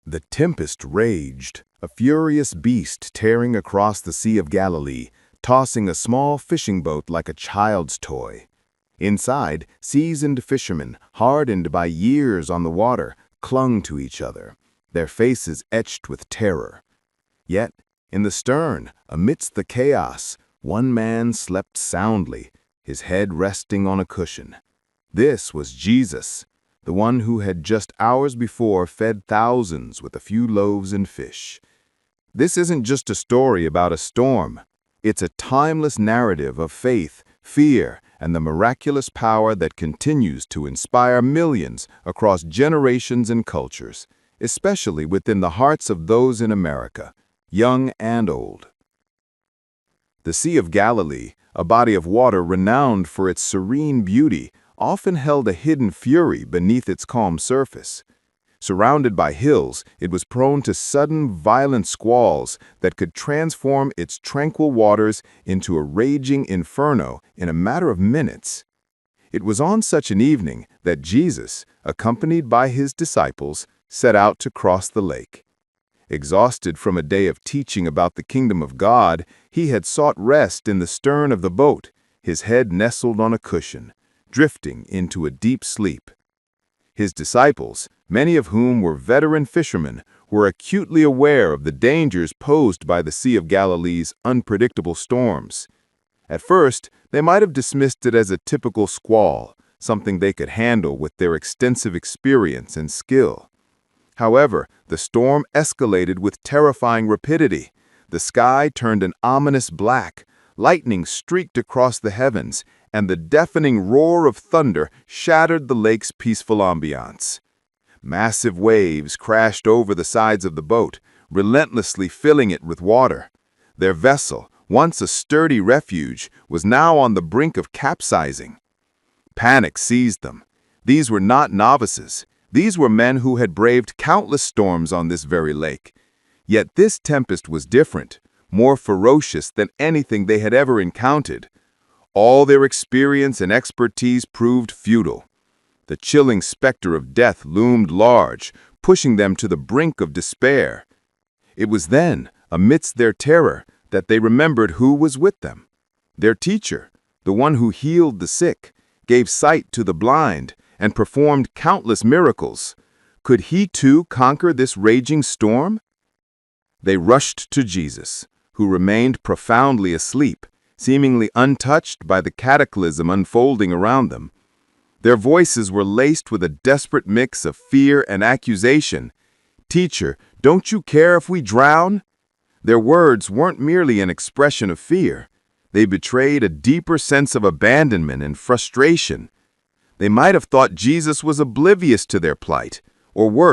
The tempest raged, a furious beast tearing across the Sea of Galilee, tossing a small fishing boat like a child's toy. Inside, seasoned fishermen, hardened by years on the water, clung to each other, their faces etched with terror. Yet, in the stern, amidst the chaos, one man slept soundly, his head resting on a cushion. This was Jesus, the one who had just hours before fed thousands with a few loaves and fish. This isn't just a story about a storm. It's a timeless narrative of faith, fear, and the miraculous power that continues to inspire millions across generations and cultures, especially within the hearts of those in America, young and old. The Sea of Galilee, a body of water renowned for its serene beauty, often held a hidden fury beneath its calm surface. Surrounded by hills, it was prone to sudden, violent squalls that could transform its tranquil waters into a raging inferno in a matter of minutes. It was on such an evening that Jesus, accompanied by his disciples, set out to cross the lake. Exhausted from a day of teaching about the kingdom of God, he had sought rest in the stern of the boat, his head nestled on a cushion, drifting into a deep sleep. His disciples, many of whom were veteran fishermen, were acutely aware of the dangers posed by the Sea of Galilee's unpredictable storms. At first, they might have dismissed it as a typical squall, something they could handle with their extensive experience and skill. However, the storm escalated with terrifying rapidity. The sky turned an ominous black, lightning streaked across the heavens, and the deafening roar of thunder shattered the lake's peaceful ambiance. Massive waves crashed over the sides of the boat, relentlessly filling it with water. Their vessel, once a sturdy refuge, was now on the brink of capsizing. Panic seized them. These were not novices. These were men who had braved countless storms on this very lake. Yet this tempest was different, more ferocious than anything they had ever encountered. All their experience and expertise proved futile. The chilling specter of death loomed large, pushing them to the brink of despair. It was then, amidst their terror, that they remembered who was with them. Their teacher, the one who healed the sick, gave sight to the blind, and performed countless miracles. Could he too conquer this raging storm? They rushed to Jesus, who remained profoundly asleep, seemingly untouched by the cataclysm unfolding around them. Their voices were laced with a desperate mix of fear and accusation. "Teacher, don't you care if we drown?" Their words weren't merely an expression of fear. They betrayed a deeper sense of abandonment and frustration. They might have thought Jesus was oblivious to their plight, or worse,